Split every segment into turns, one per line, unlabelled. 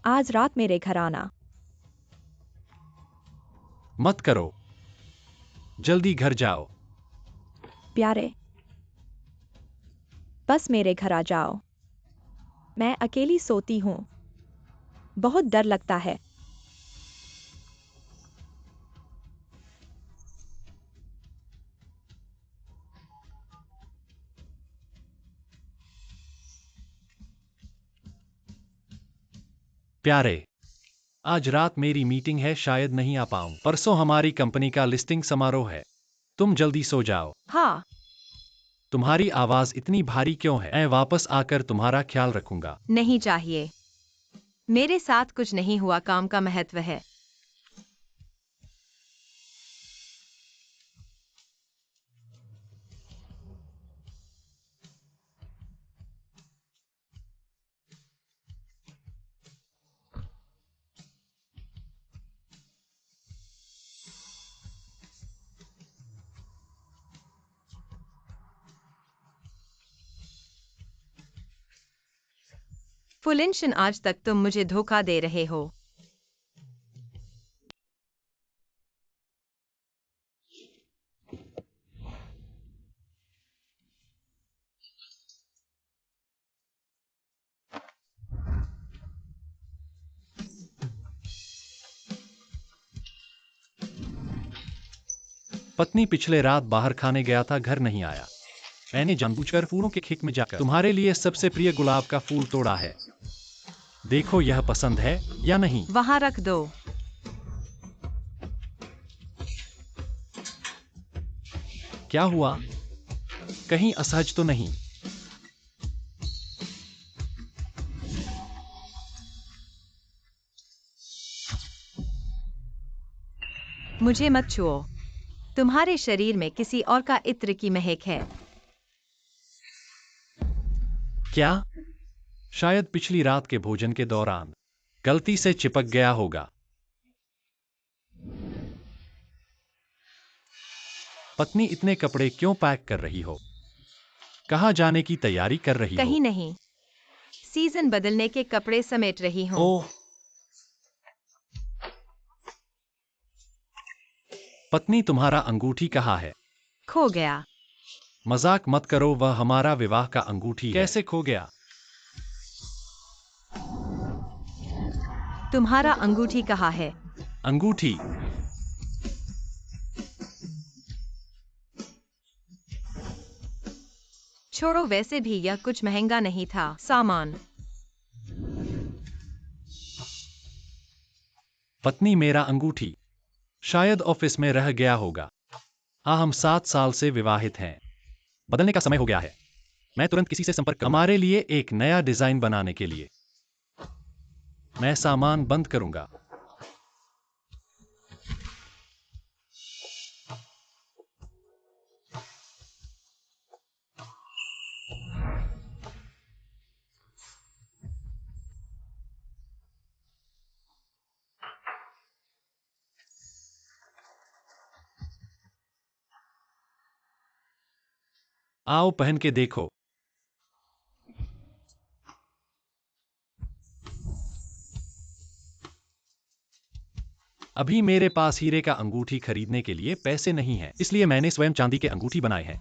आज रात मेरे घर आना।
मत करो, जल्दी घर जाओ।
प्यारे, बस मेरे घर आ जाओ। मैं अकेली सोती हूँ, बहुत डर लगता है।
प्यारे, आज रात मेरी मीटिंग है, शायद नहीं आ पाऊं। परसों हमारी कंपनी का लिस्टिंग समारोह है। तुम जल्दी सो जाओ।
हाँ,
तुम्हारी आवाज इतनी भारी क्यों है? मैं वापस आकर तुम्हारा ख्याल रखूंगा।
नहीं चाहिए। मेरे साथ कुछ नहीं हुआ, काम का महत्व है। फुलिंशन, आज तक तुम मुझे धोखा दे रहे हो।
पत्नी, पिछले रात बाहर खाने गया था, घर नहीं आया। मैंने जानबूझकर फूलों के खेत में जाकर तुम्हारे लिए सबसे प्रिय गुलाब का फूल तोड़ा है। देखो यह पसंद है या नहीं।
वहां रख दो।
क्या हुआ? कहीं असहज तो नहीं?
मुझे मत छुओ। तुम्हारे शरीर में किसी और का इत्र की महक है।
क्या? शायद पिछली रात के भोजन के दौरान गलती से चिपक गया होगा। पत्नी, इतने कपड़े क्यों पैक कर रही हो? कहाँ जाने की तैयारी कर रही हो?
कहीं नहीं, सीजन बदलने के कपड़े समेट रही हूँ।
ओह, पत्नी, तुम्हारा अंगूठी कहाँ है?
खो गया।
मजाक मत करो, वह हमारा विवाह का अंगूठी है। कैसे खो गया?
तुम्हारा अंगूठी कहाँ है?
अंगूठी?
छोड़ो, वैसे भी यह कुछ महंगा नहीं था। सामान।
पत्नी, मेरा अंगूठी शायद ऑफिस में रह गया होगा। हाँ, हम 7 साल से विवाहित हैं। बदलने का समय हो गया है। मैं तुरंत किसी से संपर्क करूंगा। हमारे लिए एक नया डिजाइन बनाने के लिए मैं सामान बंद करूंगा। आओ पहन के देखो। अभी मेरे पास हीरे का अंगूठी खरीदने के लिए पैसे नहीं हैं, इसलिए मैंने स्वयं चांदी के अंगूठी बनाए हैं।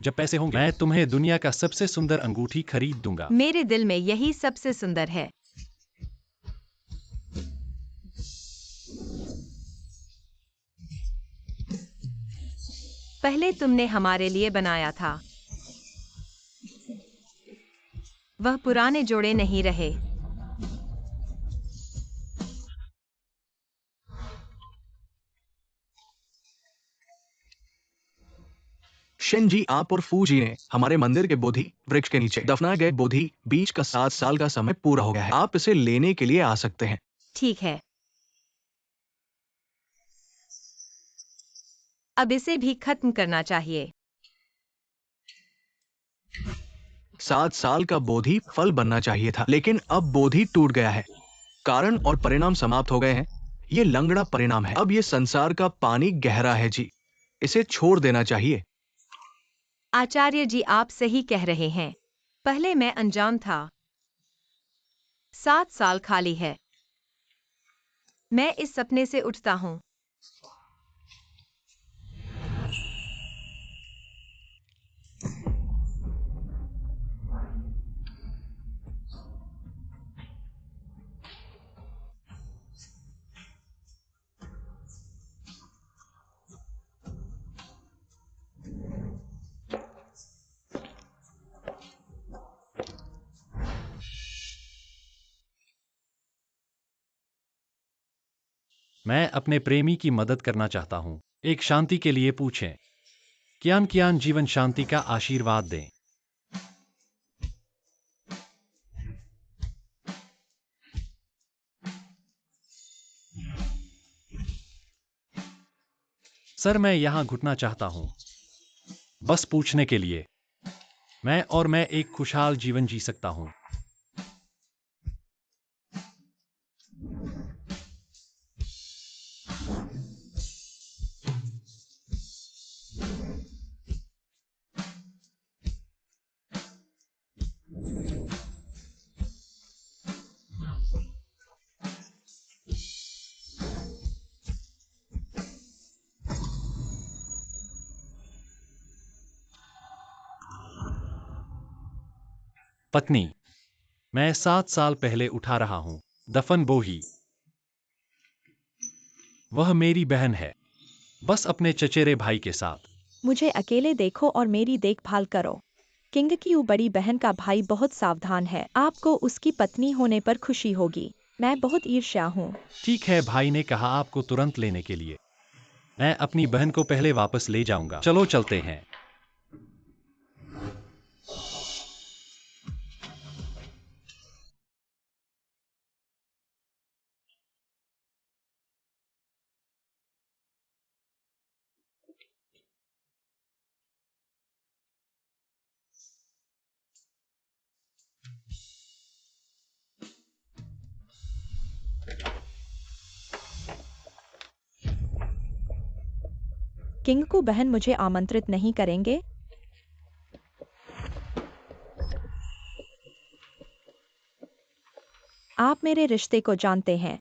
जब पैसे होंगे मैं तुम्हें दुनिया का सबसे सुंदर अंगूठी खरीद दूंगा।
मेरे दिल में यही सबसे सुंदर है। पहले तुमने हमारे लिए बनाया था। वह पुराने जोड़े नहीं रहे।
शिनजी, आप और फूजी ने हमारे मंदिर के बोधि वृक्ष के नीचे दफनाए गए बोधि बीज का 7 साल का समय पूरा हो गया है। आप इसे लेने के लिए आ सकते हैं।
ठीक है, अब इसे भी खत्म करना चाहिए।
7 साल का बोधि फल बनना चाहिए था, लेकिन अब बोधि टूट गया है। कारण और परिणाम समाप्त हो गए हैं। ये लंगड़ा परिणाम है। अब ये संसार का पानी गहरा है जी, इसे छोड़ देना चाहिए।
आचार्य जी, आप सही कह रहे हैं। पहले मैं अनजान था। 7 साल खाली है। मैं इस सपने से उठता हूँ।
मैं अपने प्रेमी की मदद करना चाहता हूँ। एक शांति के लिए पूछें। कियान कियान जीवन शांति का आशीर्वाद दें। सर, मैं यहाँ घुटना चाहता हूँ, बस पूछने के लिए। मैं एक खुशहाल जीवन जी सकता हूँ। पत्नी, मैं 7 साल पहले उठा रहा हूँ। दफन बोही। वह मेरी बहन है, बस अपने चचेरे भाई के साथ।
मुझे अकेले देखो और मेरी देखभाल करो। किंग की बड़ी बहन का भाई बहुत सावधान है। आपको उसकी पत्नी होने पर खुशी होगी। मैं बहुत ईर्ष्या हूँ।
ठीक है, भाई ने कहा आपको तुरंत लेने के लिए। मैं अपनी बहन को पहले वापस ले जाऊंगा। चलो चलते हैं।
किंग को बहन मुझे आमंत्रित नहीं करेंगे। आप मेरे रिश्ते को जानते हैं।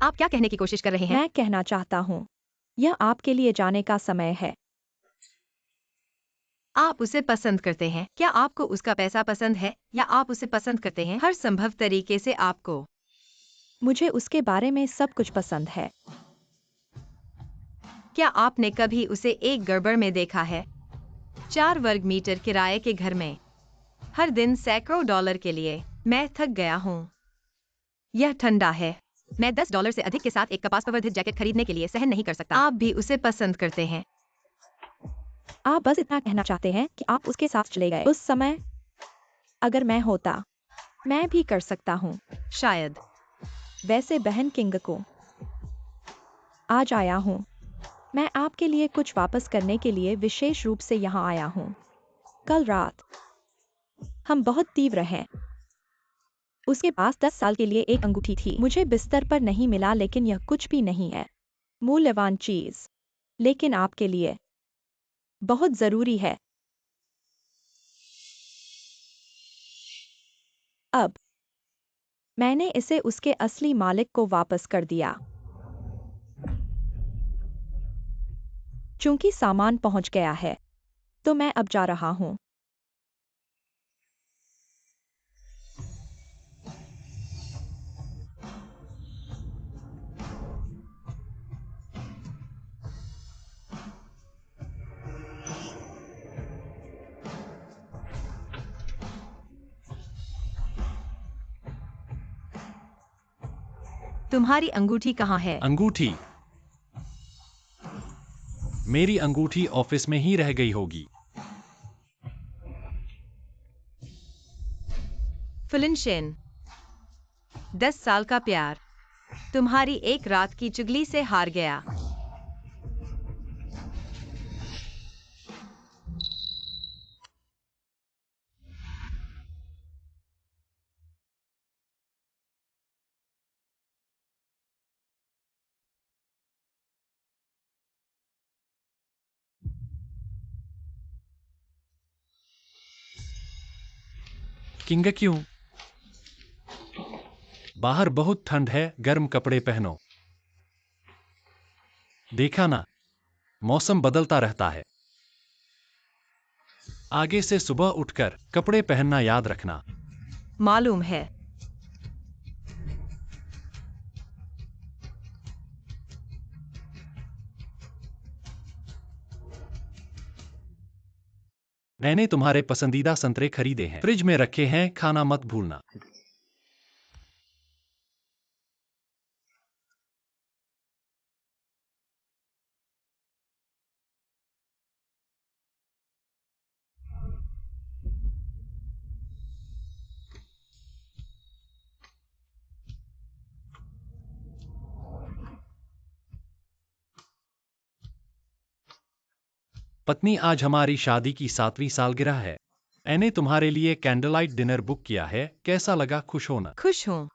आप क्या कहने की कोशिश कर रहे हैं?
मैं कहना चाहता हूँ, यह आपके लिए जाने का समय है।
आप उसे पसंद करते हैं। क्या आपको उसका पैसा पसंद है या आप उसे पसंद करते हैं? हर संभव तरीके से आपको।
मुझे उसके बारे में सब कुछ पसंद है।
क्या आपने कभी उसे एक गड़बड़ में देखा है? 4 वर्ग मीटर किराए के घर में, हर दिन सैकड़ों डॉलर के लिए। मैं थक गया हूँ। यह ठंडा है। मैं $10 से अधिक के साथ एक कपास प्रवर्धित जैकेट खरीदने के लिए सहन नहीं कर सकता। आप भी उसे पसंद करते हैं।
आप बस इतना कहना चाहते हैं कि आप उसके साथ चले गए। उस समय अगर मैं होता, मैं भी कर सकता हूँ।
शायद।
वैसे बहन किंग को आज आया हूँ। मैं आपके लिए कुछ वापस करने के लिए विशेष रूप से यहाँ आया हूँ। कल रात हम बहुत तीव्र हैं। उसके पास 10 साल के लिए एक अंगूठी थी। मुझे बिस्तर पर नहीं मिला, लेकिन यह कुछ भी नहीं है मूल्यवान चीज, लेकिन आपके लिए बहुत जरूरी है। अब मैंने इसे उसके असली मालिक को वापस कर दिया। चूंकि सामान पहुंच गया है, तो मैं अब जा रहा हूं।
तुम्हारी अंगूठी कहाँ है?
अंगूठी? मेरी अंगूठी ऑफिस में ही रह गई होगी।
फिलिनशेन, 10 साल का प्यार तुम्हारी एक रात की चुगली से हार गया।
किंग क्यों? बाहर बहुत ठंड है, गर्म कपड़े पहनो। देखा ना, मौसम बदलता रहता है। आगे से सुबह उठकर कपड़े पहनना याद रखना।
मालूम है।
मैंने तुम्हारे पसंदीदा संतरे खरीदे हैं, फ्रिज में रखे हैं, खाना मत भूलना। पत्नी, आज हमारी शादी की 7वीं सालगिरह है। मैंने तुम्हारे लिए कैंडल लाइट डिनर बुक किया है, कैसा लगा? खुश हो ना?
खुश हूँ।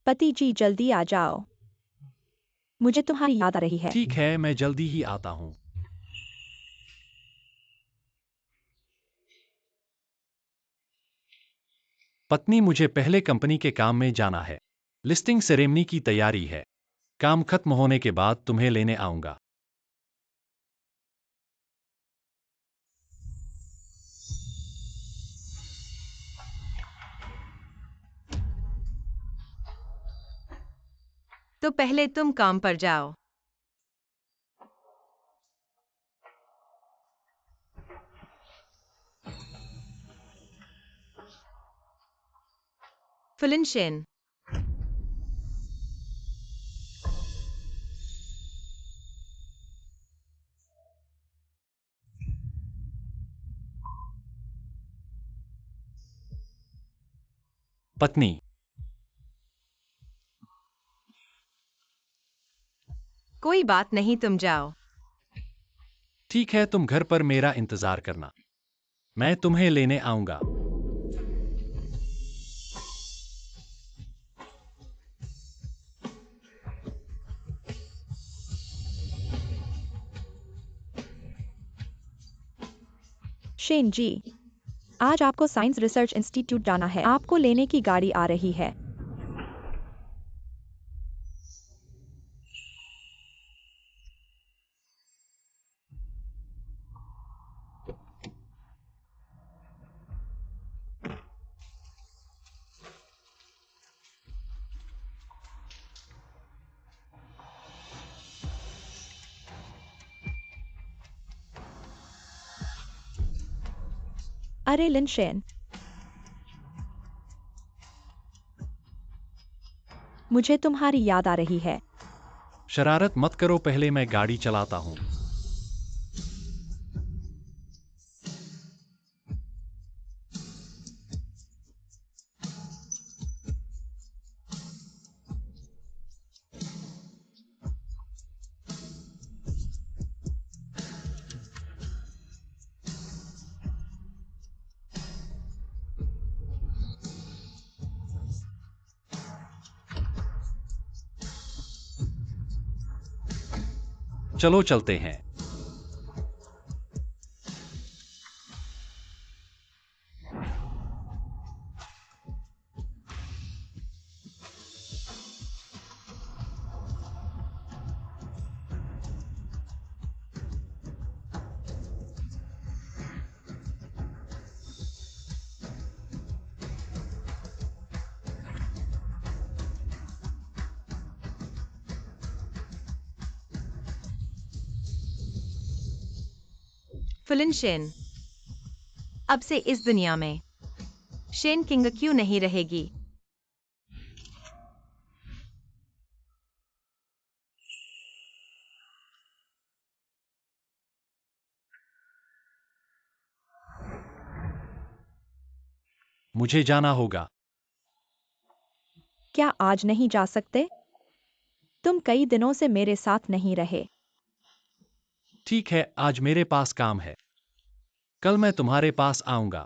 पति जी, जल्दी आ जाओ, मुझे तुम्हारी याद आ रही है।
ठीक है, मैं जल्दी ही आता हूँ। पत्नी, मुझे पहले कंपनी के काम में जाना है। लिस्टिंग सेरेमनी की तैयारी है। काम खत्म होने के बाद तुम्हें लेने आऊंगा।
तो पहले तुम काम पर जाओ। फिलिंशिन।
पत्नी,
कोई बात नहीं, तुम जाओ।
ठीक है, तुम घर पर मेरा इंतजार करना। मैं तुम्हें लेने आऊंगा।
शेन जी, आज आपको साइंस रिसर्च इंस्टीट्यूट जाना है। आपको लेने की गाड़ी आ रही है। अरे लिनशेन, मुझे तुम्हारी याद आ रही है।
शरारत मत करो, पहले मैं गाड़ी चलाता हूँ। चलो चलते हैं।
फुलिनशेन, अब से इस दुनिया में शेन किंग क्यों नहीं रहेगी?
मुझे जाना होगा।
क्या आज नहीं जा सकते? तुम कई दिनों से मेरे साथ नहीं रहे।
ठीक है, आज मेरे पास काम है। कल मैं तुम्हारे पास आऊंगा।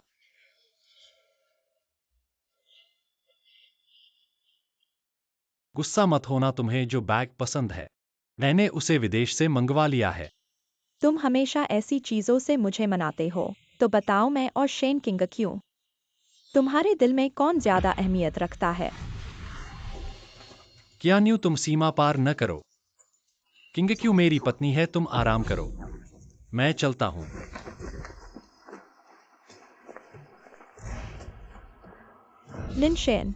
गुस्सा मत होना, तुम्हें जो बैग पसंद है मैंने उसे विदेश से मंगवा लिया है।
तुम हमेशा ऐसी चीजों से मुझे मनाते हो, तो बताओ मैं और शेन किंग क्यों? तुम्हारे दिल में कौन ज्यादा अहमियत रखता है?
क्या न्यू तुम सीमा पार न करो। किंग क्यों मेरी पत्नी है, तुम आराम करो। मैं चलता हूं।
लिनशेन,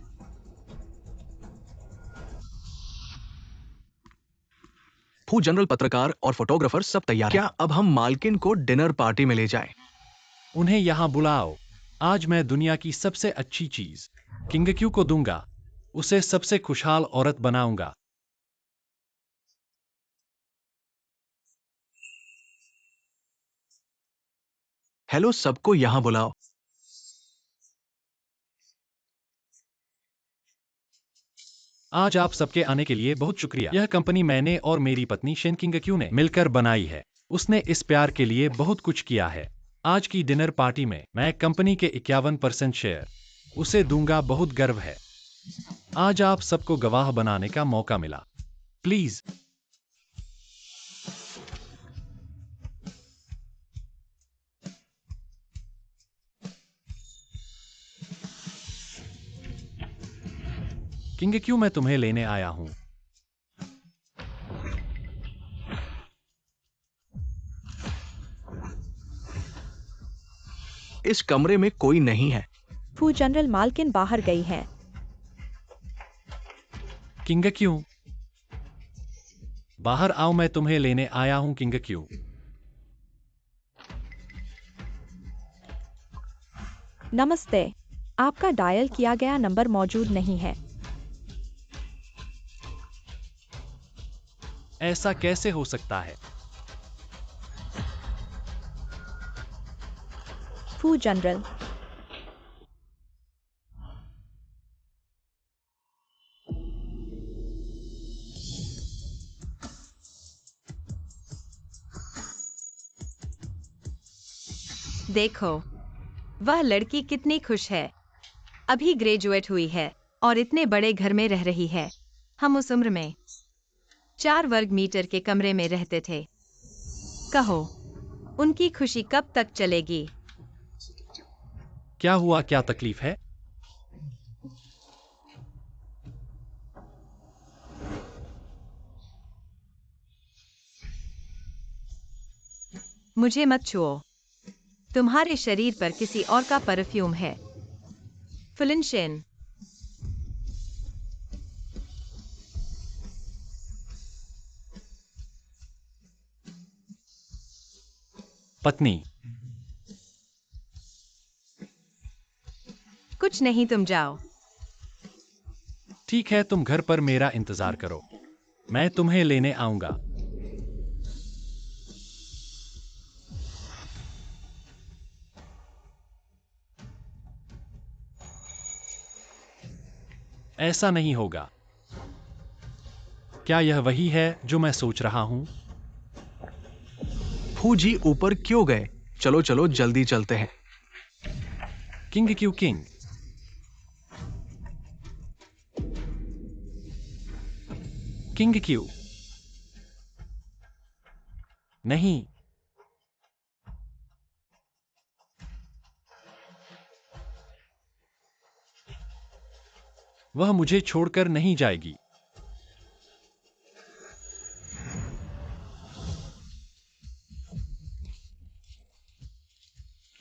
फू जनरल, पत्रकार और फोटोग्राफर सब तैयार हैं। क्या अब हम मालकिन को डिनर पार्टी में ले जाएं?
उन्हें यहां बुलाओ। आज मैं दुनिया की सबसे अच्छी चीज किंग क्यू को दूंगा। उसे सबसे खुशहाल औरत बनाऊंगा।
हेलो, सबको यहाँ बुलाओ।
आज आप सबके आने के लिए बहुत शुक्रिया। यह कंपनी मैंने और मेरी पत्नी शेन किंग क्यू ने मिलकर बनाई है। उसने इस प्यार के लिए बहुत कुछ किया है। आज की डिनर पार्टी में मैं कंपनी के 51% शेयर उसे दूंगा। बहुत गर्व है। आज आप सबको गवाह बनाने का मौका मिला। प्लीज। किंग क्यू, मैं तुम्हें लेने आया हूं।
इस कमरे में कोई नहीं है।
फू जनरल, मालकिन बाहर गई है।
किंग क्यू, बाहर आओ, मैं तुम्हें लेने आया हूं। किंग क्यू,
नमस्ते। आपका डायल किया गया नंबर मौजूद नहीं है।
ऐसा कैसे हो सकता है?
फू जनरल,
देखो, वह लड़की कितनी खुश है। अभी ग्रेजुएट हुई है और इतने बड़े घर में रह रही है। हम उस उम्र में 4 वर्ग मीटर के कमरे में रहते थे। कहो, उनकी खुशी कब तक चलेगी?
क्या हुआ? क्या तकलीफ है?
मुझे मत छुओ। तुम्हारे शरीर पर किसी और का परफ्यूम है। फुलिनशेन,
पत्नी।
कुछ नहीं, तुम जाओ।
ठीक है, तुम घर पर मेरा इंतजार करो। मैं तुम्हें लेने आऊंगा। ऐसा नहीं होगा। क्या यह वही है जो मैं सोच रहा हूं?
फू जी ऊपर क्यों गए? चलो चलो, जल्दी चलते हैं।
King Q, king. King Q, नहीं। वह मुझे छोड़कर नहीं जाएगी।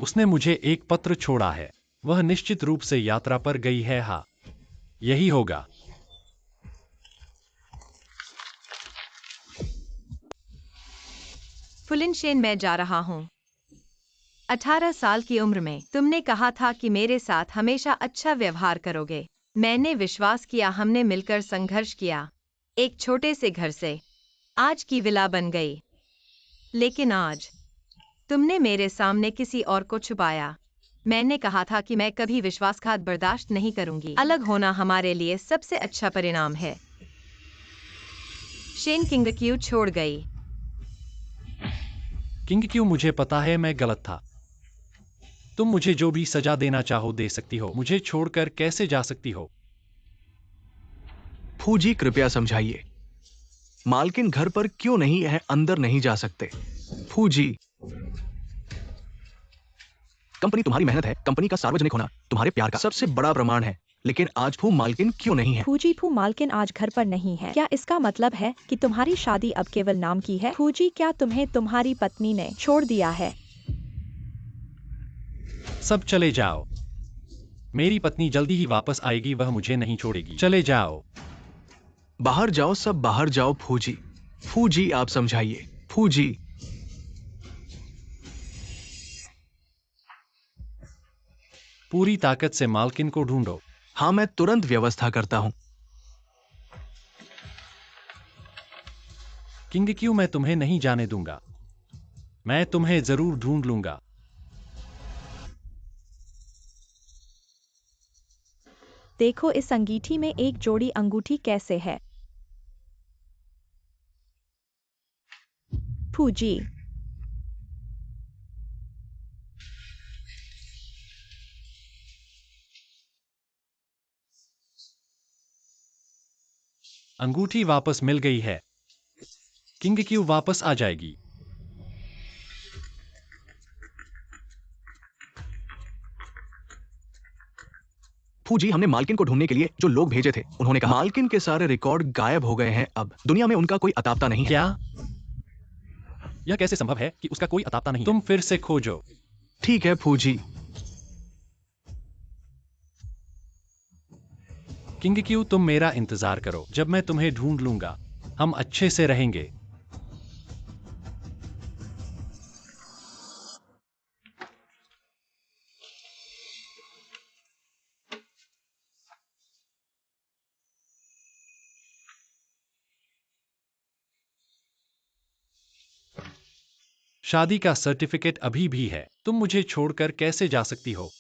उसने मुझे एक पत्र छोड़ा है। वह निश्चित रूप से यात्रा पर गई है। हाँ, यही होगा।
फुलिनशेन, मैं जा रहा हूं। 18 साल की उम्र में तुमने कहा था कि मेरे साथ हमेशा अच्छा व्यवहार करोगे। मैंने विश्वास किया, हमने मिलकर संघर्ष किया, एक छोटे से घर से आज की विला बन गई। लेकिन आज तुमने मेरे सामने किसी और को छुपाया। मैंने कहा था कि मैं कभी विश्वासघात बर्दाश्त नहीं करूंगी। अलग होना हमारे लिए सबसे अच्छा परिणाम है। शेन किंग क्यों छोड़ गई?
किंग क्यों, मुझे पता है मैं गलत था। तुम मुझे जो भी सजा देना चाहो दे सकती हो, मुझे छोड़कर कैसे जा सकती हो?
फूजी कृपया समझाइए, मालकिन घर पर क्यों नहीं है, अंदर नहीं जा सकते। फूजी, कंपनी तुम्हारी मेहनत है, कंपनी का सार्वजनिक होना तुम्हारे प्यार का सबसे बड़ा प्रमाण है। लेकिन आज फू मालकिन क्यों नहीं है?
फूजी, फू मालकिन आज घर पर नहीं है। क्या इसका मतलब है कि तुम्हारी शादी अब केवल नाम की है? फूजी, क्या तुम्हें तुम्हारी पत्नी ने छोड़ दिया है?
सब चले जाओ। मेरी पत्नी जल्दी ही वापस आएगी, वह मुझे नहीं छोड़ेगी। चले जाओ।
बाहर जाओ, सब बाहर जाओ। फूजी, फूजी आप समझाइए। फूजी,
पूरी ताकत से मालकिन को ढूंढो।
हाँ मैं तुरंत व्यवस्था करता हूं।
किंग क्यों, मैं तुम्हें नहीं जाने दूंगा। मैं तुम्हें जरूर ढूंढ लूंगा।
देखो इस अंगीठी में एक जोड़ी अंगूठी कैसे है? फूजी,
अंगूठी वापस मिल गई है। किंग क्यों वापस आ जाएगी।
फूजी, हमने मालकिन को ढूंढने के लिए जो लोग भेजे थे, उन्होंने कहा मालकिन के सारे रिकॉर्ड गायब हो गए हैं। अब दुनिया में उनका कोई अतापता नहीं है।
क्या? यह कैसे संभव है कि उसका कोई अतापता नहीं है? तुम फिर से खोजो।
ठीक है फूजी।
किंग क्यों, तुम मेरा इंतजार करो, जब मैं तुम्हें ढूंढ लूंगा हम अच्छे से रहेंगे। शादी का सर्टिफिकेट अभी भी है। तुम मुझे छोड़कर कैसे जा सकती हो?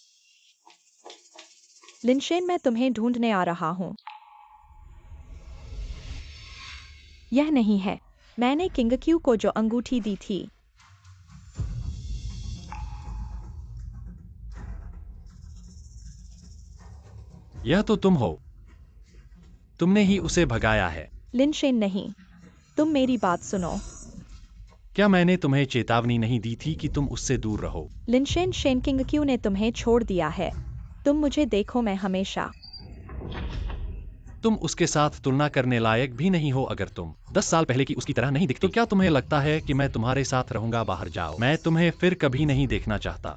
लिनशेन, मैं तुम्हें ढूंढने आ रहा हूँ। यह नहीं है। मैंने किंग क्यू को जो अंगूठी दी थी।
यह तो तुम हो। तुमने ही उसे भगाया है।
लिनशेन नहीं, तुम मेरी बात सुनो।
क्या मैंने तुम्हें चेतावनी नहीं दी थी कि तुम उससे दूर रहो?
लिनशेन, शेन किंग क्यू ने तुम्हें छोड़ दिया है। तुम मुझे देखो, मैं हमेशा
तुम उसके साथ तुलना करने लायक भी नहीं हो। अगर तुम 10 साल पहले की उसकी तरह नहीं दिखती, तो क्या तुम्हें लगता है कि मैं तुम्हारे साथ रहूंगा? बाहर जाओ, मैं तुम्हें फिर कभी नहीं देखना चाहता।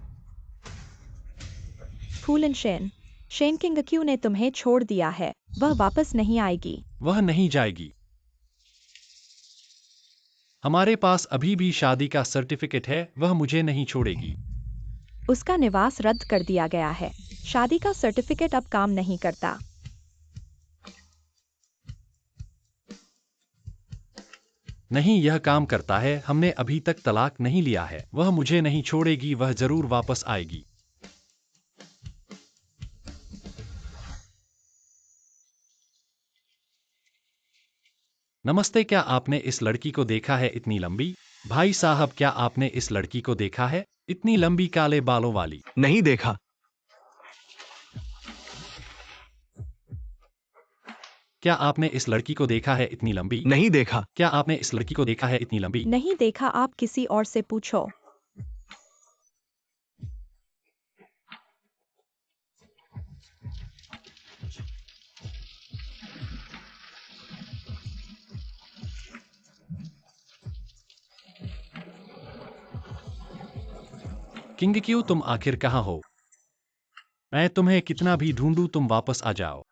लिनशेन, शेन किंग क्यू ने तुम्हें छोड़ दिया है। वह वापस नहीं आएगी।
वह नहीं जाएगी। हमारे पास अभी भी शादी का सर्टिफिकेट है, वह मुझे नहीं छोड़ेगी।
उसका निवास रद्द कर दिया गया है। शादी का सर्टिफिकेट अब काम नहीं करता।
नहीं, यह काम करता है। हमने अभी तक तलाक नहीं लिया है। वह मुझे नहीं छोड़ेगी, वह जरूर वापस आएगी। नमस्ते, क्या आपने इस लड़की को देखा है इतनी लंबी? भाई साहब, क्या आपने इस लड़की को देखा है इतनी लंबी काले बालों वाली?
नहीं देखा।
क्या आपने इस लड़की को देखा है इतनी लंबी?
नहीं देखा।
क्या आपने इस लड़की को देखा है इतनी लंबी?
नहीं देखा। आप किसी और से पूछो।
किंग क्यू, तुम आखिर कहाँ हो? मैं तुम्हें कितना भी ढूंढूं, तुम वापस आ जाओ।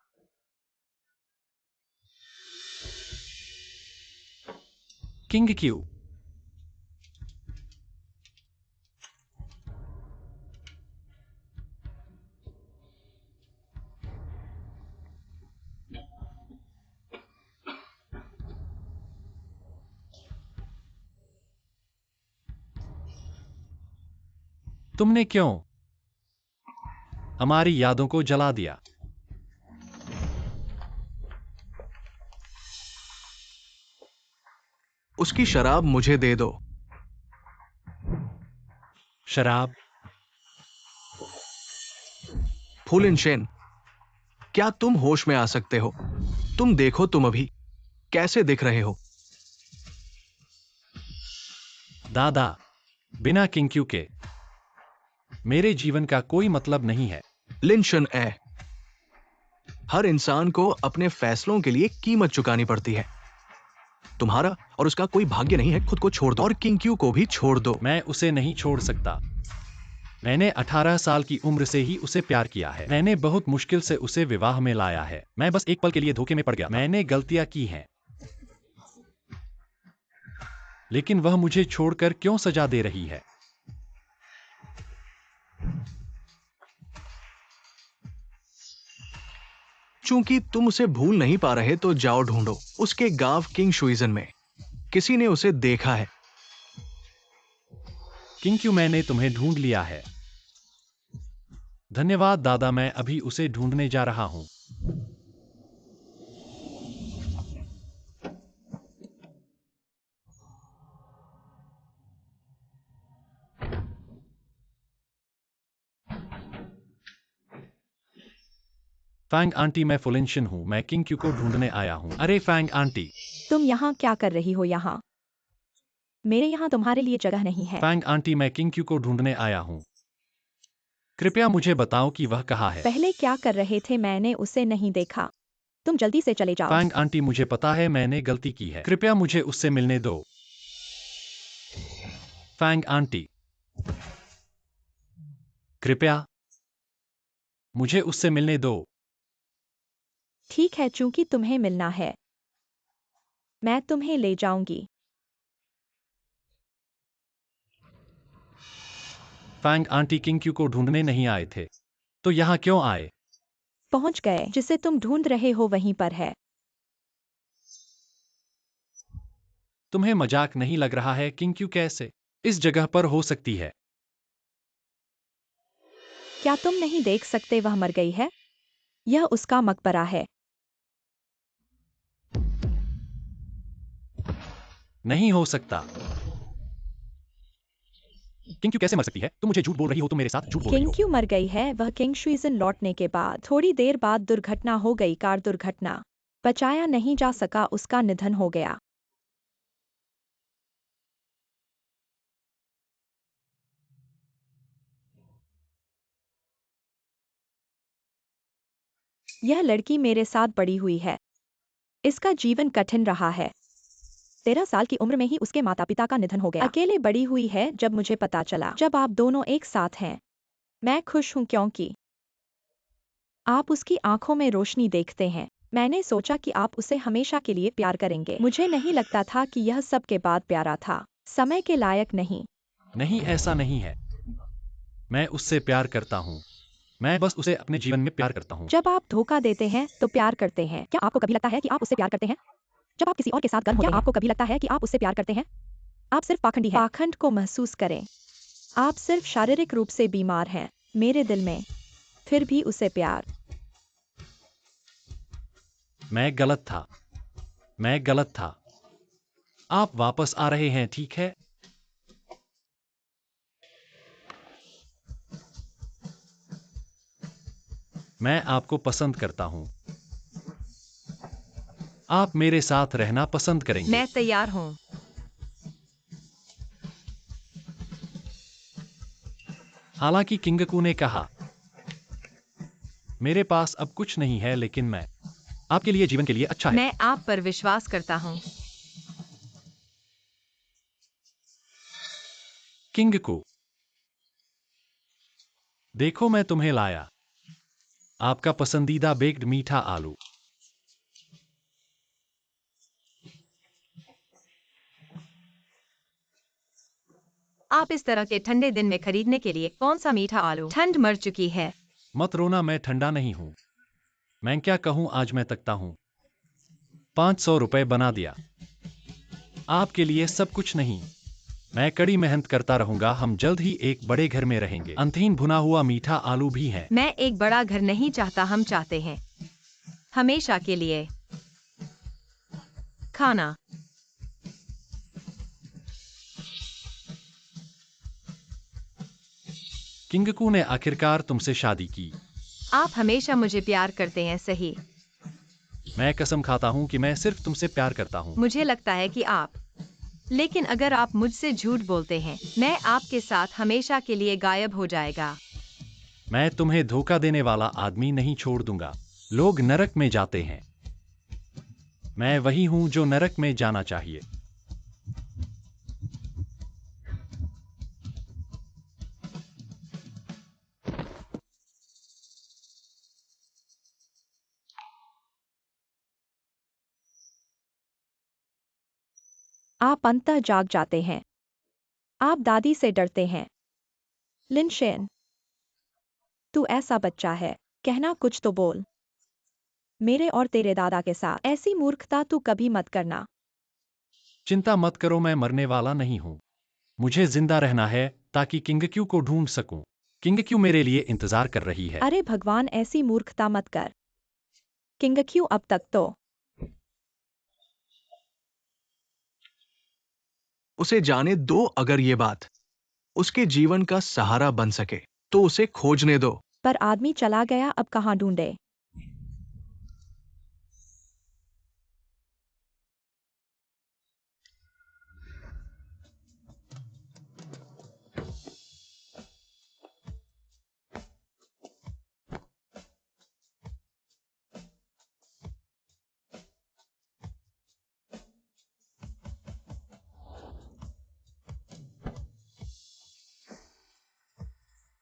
किंग क्यू, तुमने क्यों हमारी यादों को जला दिया?
उसकी शराब मुझे दे दो।
शराब?
फुलिनशेन, क्या तुम होश में आ सकते हो? तुम देखो, तुम अभी कैसे दिख रहे हो?
दादा, बिना किंक्यू के मेरे जीवन का कोई मतलब नहीं है।
लिनशन ए, हर इंसान को अपने फैसलों के लिए कीमत चुकानी पड़ती है। तुम्हारा और उसका कोई भाग्य नहीं है। खुद को छोड़ दो और किंक्यू को भी छोड़ दो।
मैं उसे नहीं छोड़ सकता। मैंने 18 साल की उम्र से ही उसे प्यार किया है। मैंने बहुत मुश्किल से उसे विवाह में लाया है। मैं बस एक पल के लिए धोखे में पड़ गया। मैंने गलतियां की हैं, लेकिन वह मुझे छोड़कर क्यों सजा दे रही है?
चूंकि तुम उसे भूल नहीं पा रहे तो जाओ ढूंढो। उसके गांव किंग शुइजन में किसी ने उसे देखा है।
किंक्यू, मैंने तुम्हें ढूंढ लिया है। धन्यवाद दादा, मैं अभी उसे ढूंढने जा रहा हूं। फैंग आंटी, मैं फुलिनशन हूं। मैं किंक्यू को ढूंढने आया हूं। अरे फैंग आंटी!
तुम यहाँ क्या कर रही हो यहाँ? मेरे यहाँ तुम्हारे लिए जगह नहीं है।
फैंग आंटी, मैं किंक्यू को ढूंढने आया हूं। कृपया मुझे बताओ कि वह कहाँ है।
पहले क्या कर रहे थे? मैंने उसे नहीं देखा। तुम जल्दी से चले जाओ।
फैंग आंटी, मुझे पता है मैंने गलती की है। कृपया मुझे उससे मिलने दो। फैंग आंटी, कृपया मुझे उससे मिलने दो।
ठीक है, चूंकि तुम्हें मिलना है, मैं तुम्हें ले जाऊंगी।
फैंग आंटी किंक्यू को ढूंढने नहीं आए थे, तो यहाँ क्यों आए?
पहुंच गए। जिसे तुम ढूंढ रहे हो वहीं पर है।
तुम्हें मजाक नहीं लग रहा है? किंक्यू कैसे इस जगह पर हो सकती है?
क्या तुम नहीं देख सकते वह मर गई है? यह उसका मकबरा है।
नहीं हो सकता। किंक्यू कैसे मर सकती है? तुम मुझे झूठ बोल रही हो। तुम मेरे साथ झूठ बोल रही हो।
किंग क्यों मर गई है? वह किंग शुइजन लौटने के बाद थोड़ी देर बाद दुर्घटना हो गई। कार दुर्घटना। बचाया नहीं जा सका, उसका निधन हो गया। यह लड़की मेरे साथ बड़ी हुई है। इसका जीवन कठिन रहा है। 13 साल की उम्र में ही उसके माता पिता का निधन हो गया। अकेले बड़ी हुई है। जब मुझे पता चला जब आप दोनों एक साथ हैं, मैं खुश हूं क्योंकि आप उसकी आंखों में रोशनी देखते हैं। मैंने सोचा कि आप उसे हमेशा के लिए प्यार करेंगे। मुझे नहीं लगता था कि यह सब के बाद प्यारा था। समय के लायक नहीं।
नहीं, ऐसा नहीं है। मैं उससे प्यार करता हूँ। मैं बस उसे अपने जीवन में प्यार करता हूँ।
जब आप धोखा देते हैं तो प्यार करते हैं। क्या आपको कभी लगता है कि आप उससे प्यार करते हैं? जब आप किसी और के साथ गर्म होते हैं, आपको कभी लगता है कि आप उससे प्यार करते हैं? आप सिर्फ पाखंडी हैं। पाखंड को महसूस करें। आप सिर्फ शारीरिक रूप से बीमार हैं। मेरे दिल में फिर भी उसे प्यार।
मैं गलत था। मैं गलत था। आप वापस आ रहे हैं, ठीक है? मैं आपको पसंद करता हूं। आप मेरे साथ रहना पसंद करेंगे।
मैं तैयार हूँ।
हालांकि किंगकू ने कहा, मेरे पास अब कुछ नहीं है, लेकिन मैं आपके लिए जीवन के लिए अच्छा है।
मैं आप पर विश्वास करता हूँ।
किंगकू, देखो मैं तुम्हें लाया आपका पसंदीदा बेक्ड मीठा आलू।
आप इस तरह के ठंडे दिन में खरीदने के लिए कौन सा मीठा आलू? ठंड मर चुकी है।
मत रोना, मैं ठंडा नहीं हूं। मैं क्या कहूं, आज मैं तकता हूं। 500 रुपए बना दिया। आपके लिए सब कुछ नहीं। मैं कड़ी मेहनत करता रहूंगा। हम जल्द ही एक बड़े घर में रहेंगे। अंतहीन भुना हुआ मीठा आलू भी है।
मैं एक बड़ा घर नहीं चाहता, हम चाहते हैं हमेशा के लिए खाना।
किंगकू ने आखिरकार तुमसे शादी की।
आप हमेशा मुझे प्यार करते हैं, सही?
मैं कसम खाता हूँ कि मैं सिर्फ तुमसे प्यार करता हूँ।
मुझे लगता है कि आप, लेकिन अगर आप मुझसे झूठ बोलते हैं, मैं आपके साथ हमेशा के लिए गायब हो जाएगा।
मैं तुम्हें धोखा देने वाला आदमी नहीं छोड़ दूंगा। लोग नरक में जाते हैं। मैं वही हूं जो नरक में जाना चाहिए।
आप अंततः जाग जाते हैं। आप दादी से डरते हैं। लिनशेन, तू ऐसा बच्चा है, कहना कुछ तो बोल। मेरे और तेरे दादा के साथ ऐसी मूर्खता तू कभी मत करना।
चिंता मत करो, मैं मरने वाला नहीं हूं। मुझे जिंदा रहना है ताकि किंगक्यू को ढूंढ सकूं। किंगक्यू मेरे लिए इंतजार कर रही है।
अरे भगवान, ऐसी मूर्खता मत कर। किंगक्यू अब तक तो
उसे जाने दो। अगर ये बात उसके जीवन का सहारा बन सके तो उसे खोजने दो।
पर आदमी चला गया, अब कहाँ ढूंढे?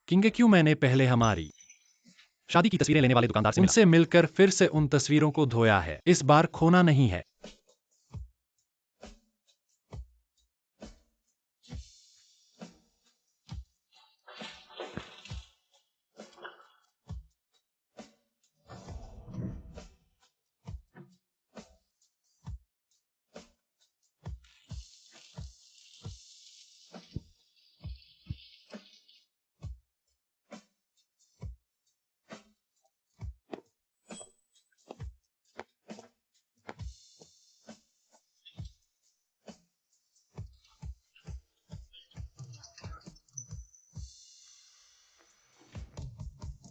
किंगक्यू, मैंने पहले हमारी शादी की तस्वीरें लेने वाले दुकानदार से उनसे मिलकर फिर से उन तस्वीरों को धोया है। इस बार खोना नहीं है।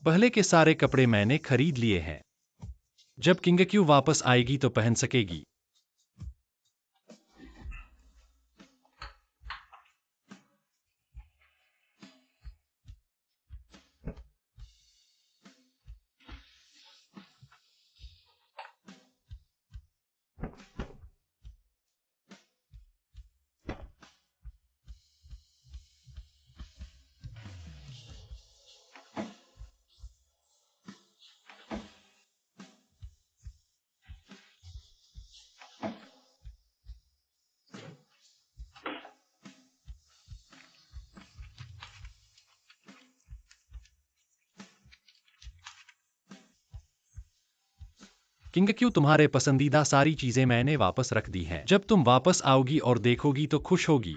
पहले के सारे कपड़े मैंने खरीद लिए हैं। जब किंगक्यू वापस आएगी तो पहन सकेगी। किंगक्यू, तुम्हारे पसंदीदा सारी चीजें मैंने वापस रख दी हैं। जब तुम वापस आओगी और देखोगी तो खुश होगी।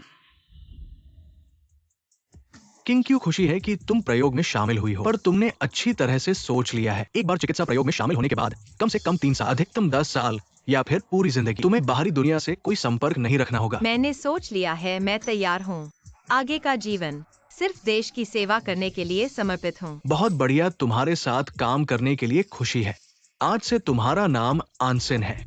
किंगक्यू, खुशी है कि तुम प्रयोग में शामिल हुई हो, पर तुमने अच्छी तरह से सोच लिया है। एक बार चिकित्सा प्रयोग में शामिल होने के बाद कम से कम 3 साल, अधिकतम 10 साल या फिर पूरी जिंदगी तुम्हें बाहरी दुनिया से कोई संपर्क नहीं रखना होगा।
मैंने सोच लिया है, मैं तैयार हूँ। आगे का जीवन सिर्फ देश की सेवा करने के लिए समर्पित हूँ।
बहुत बढ़िया, तुम्हारे साथ काम करने के लिए खुशी है। आज से तुम्हारा नाम आनसेन है।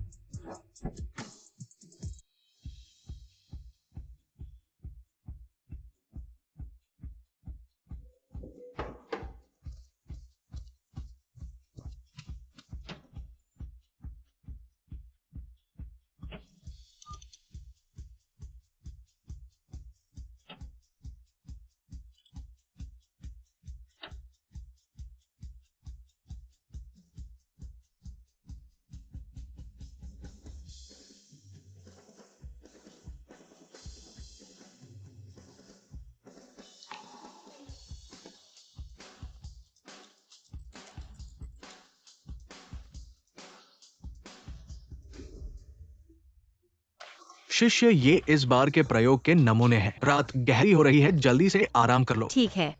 शिष्य, ये इस बार के प्रयोग के नमूने हैं। रात गहरी हो रही है, जल्दी से आराम कर लो।
ठीक है।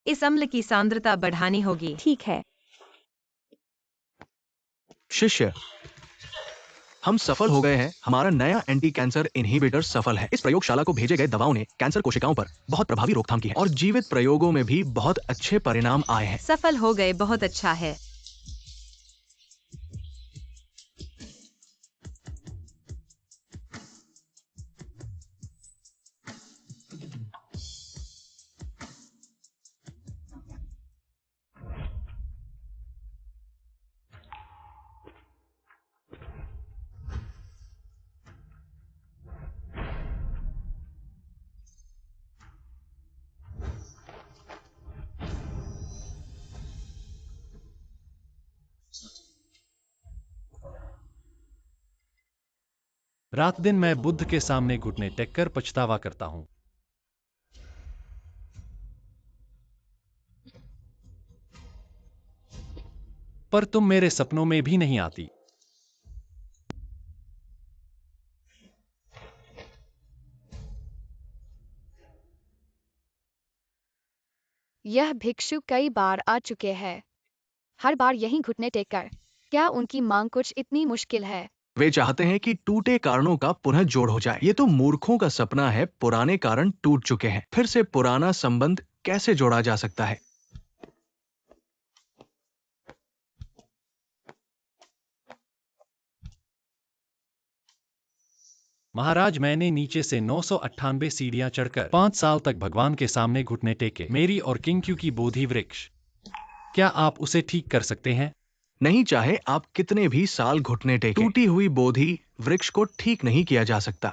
इस अम्ल की सांद्रता बढ़ानी होगी।
ठीक है।
शिष्य, हम सफल हो गए हैं। हमारा नया एंटी कैंसर इनहिबिटर सफल है। इस प्रयोगशाला को भेजे गए दवाओं ने कैंसर कोशिकाओं पर बहुत प्रभावी रोकथाम की है और जीवित प्रयोगों में भी बहुत अच्छे परिणाम आए हैं।
सफल हो गए, बहुत अच्छा है।
रात दिन मैं बुद्ध के सामने घुटने टेककर पछतावा करता हूं। पर तुम मेरे सपनों में भी नहीं आती।
यह भिक्षु कई बार आ चुके हैं, हर बार यहीं घुटने टेककर। क्या उनकी मांग कुछ इतनी मुश्किल है?
वे चाहते हैं कि टूटे कारणों का पुनः जोड़ हो जाए। ये तो मूर्खों का सपना है। पुराने कारण टूट चुके हैं, फिर से पुराना संबंध कैसे जोड़ा जा सकता है?
महाराज, मैंने नीचे से 998 सीढ़ियां चढ़कर 5 साल तक भगवान के सामने घुटने टेके। मेरी और किंग की बोधि वृक्ष, क्या आप उसे ठीक कर सकते हैं?
नहीं, चाहे आप कितने भी साल घुटने टेकें, टूटी हुई बोधि वृक्ष को ठीक नहीं किया जा सकता।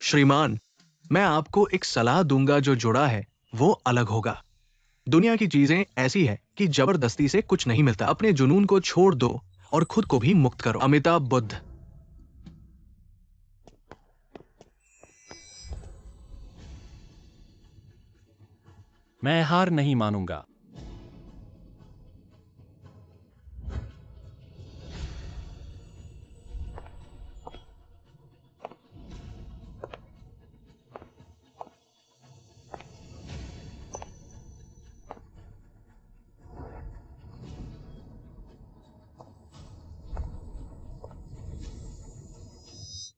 श्रीमान, मैं आपको एक सलाह दूंगा, जो जुड़ा है वो अलग होगा। दुनिया की चीजें ऐसी है कि जबरदस्ती से कुछ नहीं मिलता। अपने जुनून को छोड़ दो और खुद को भी मुक्त करो। अमिताभ बुद्ध।
मैं हार नहीं मानूंगा।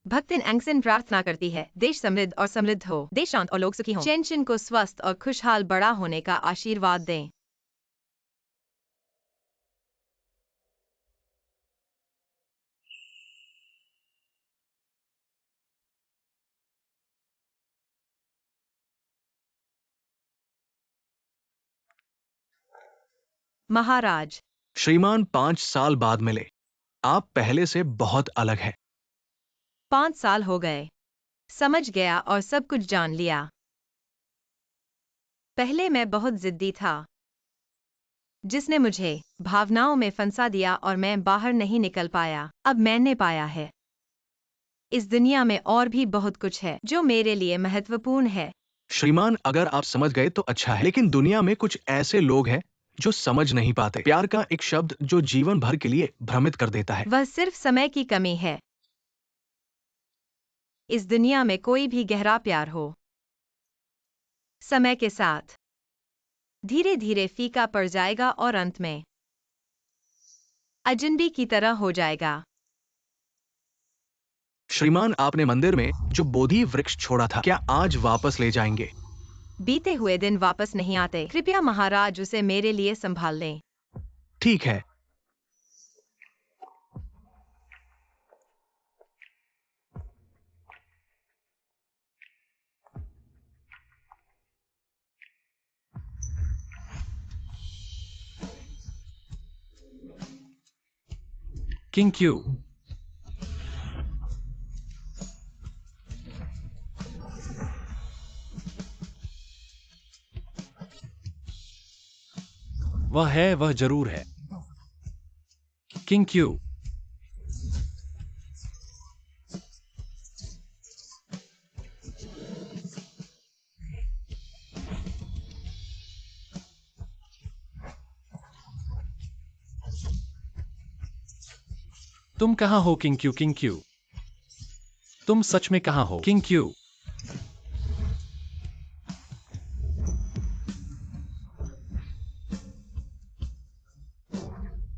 भक्तिन एंगसन प्रार्थना करती है, देश समृद्ध और समृद्ध हो, देश शांत और लोग सुखी हों। चेंचिन को स्वस्थ और खुशहाल बड़ा होने का आशीर्वाद दें। महाराज,
श्रीमान, 5 साल बाद मिले। आप पहले से बहुत अलग हैं।
5 साल हो गए। समझ गया और सब कुछ जान लिया। पहले मैं बहुत जिद्दी था, जिसने मुझे भावनाओं में फंसा दिया और मैं बाहर नहीं निकल पाया। अब मैंने पाया है, इस दुनिया में और भी बहुत कुछ है जो मेरे लिए महत्वपूर्ण है।
श्रीमान, अगर आप समझ गए तो अच्छा है, लेकिन दुनिया में कुछ ऐसे लोग हैं जो समझ नहीं पाते। प्यार का एक शब्द जो जीवन भर के लिए भ्रमित कर देता है।
वह सिर्फ समय की कमी है। इस दुनिया में कोई भी गहरा प्यार हो, समय के साथ धीरे धीरे फीका पड़ जाएगा और अंत में अजनबी की तरह हो जाएगा।
श्रीमान, आपने मंदिर में जो बोधि वृक्ष छोड़ा था, क्या आज वापस ले जाएंगे?
बीते हुए दिन वापस नहीं आते। कृपया महाराज उसे मेरे लिए संभाल लें।
ठीक है।
किंग क्यू, वह जरूर है। किंग क्यू, तुम कहाँ हो किंग क्यू? किंग क्यू, तुम सच में कहाँ हो किंग क्यू?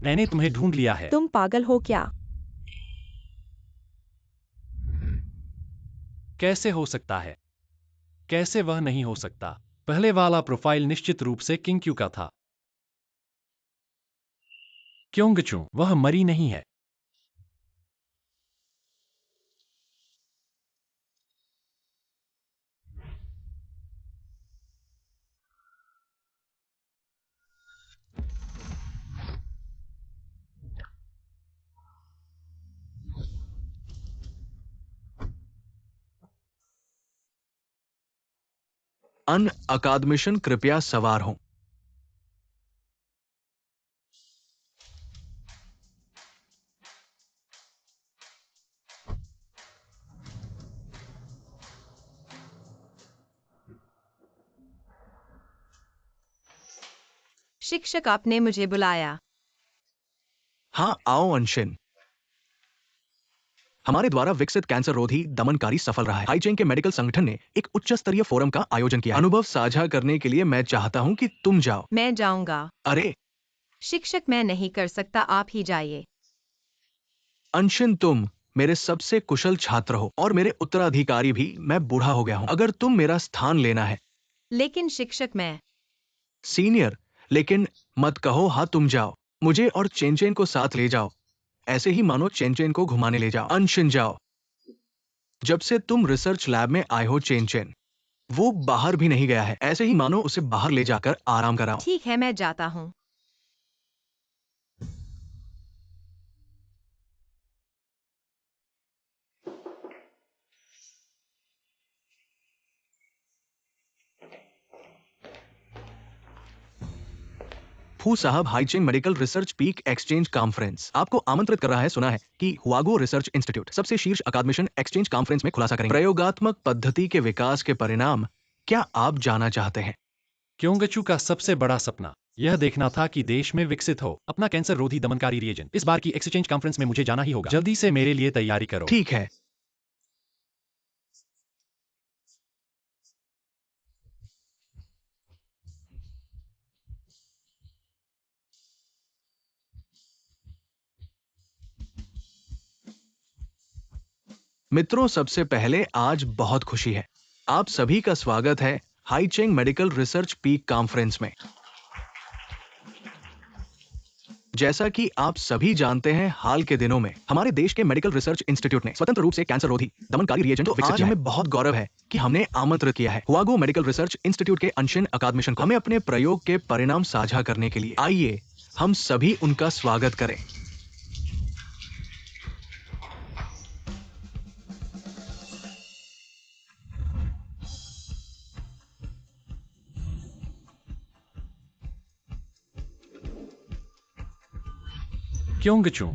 मैंने तुम्हें ढूंढ लिया है।
तुम पागल हो क्या?
कैसे हो सकता है? कैसे वह नहीं हो सकता? पहले वाला प्रोफाइल निश्चित रूप से किंग क्यू का था। क्योंगचू, वह मरी नहीं है।
अन अकादमिशन कृपया सवार हों।
शिक्षक, आपने मुझे बुलाया।
हाँ, आओ अनशन। हमारे द्वारा विकसित कैंसर रोधी दमनकारी सफल रहा है। हाईचेंग के मेडिकल संगठन ने एक उच्च स्तरीय फोरम का आयोजन किया है। अनुभव साझा करने के लिए मैं चाहता हूं कि तुम जाओ।
मैं जाऊंगा।
अरे
शिक्षक, मैं नहीं कर सकता, आप ही जाइए।
अनशन, तुम मेरे सबसे कुशल छात्र हो और मेरे उत्तराधिकारी भी। मैं बूढ़ा हो गया हूं। अगर तुम मेरा स्थान लेना है
लेकिन शिक्षक, मैं
सीनियर, लेकिन मत कहो हाँ तुम जाओ। मुझे और चेन को साथ ले जाओ। ऐसे ही मानो चेन को घुमाने ले जाओ। अनशन, जाओ। जब से तुम रिसर्च लैब में आए हो चेन वो बाहर भी नहीं गया है। ऐसे ही मानो उसे बाहर ले जाकर आराम कराओ।
ठीक है, मैं जाता हूँ।
फू साहब, Haicheng medical research peak exchange conference आपको आमंत्रित कर रहा है। सुना है कि हुआगो रिसर्च इंस्टीट्यूट सबसे शीर्ष अकादमिशन एक्सचेंज कॉन्फ्रेंस में खुलासा करेंगे। प्रयोगात्मक पद्धति के विकास के परिणाम क्या आप जानना चाहते हैं?
क्योंगचू का सबसे बड़ा सपना यह देखना था कि देश में विकसित हो अपना कैंसर रोधी दमनकारी रिएजेंट। इस बार की एक्सचेंज कॉन्फ्रेंस में मुझे जाना ही होगा। जल्दी से मेरे लिए तैयारी करो।
ठीक है। मित्रों, सबसे पहले आज बहुत खुशी है। आप सभी का स्वागत है हाईचेंग मेडिकल रिसर्च पीक कॉन्फ्रेंस में। जैसा कि आप सभी जानते हैं, हाल के दिनों में हमारे देश के मेडिकल रिसर्च इंस्टीट्यूट ने स्वतंत्र रूप से कैंसर रोधी दमनकारी रिएजेंट विकसित किया है। हमें बहुत गौरव है कि हमने आमंत्रित किया है हुआगो मेडिकल रिसर्च इंस्टीट्यूट के अनशन अकादमिशन को हमें अपने प्रयोग के परिणाम साझा करने के लिए। आइए हम सभी उनका स्वागत करें।
क्योंगचू,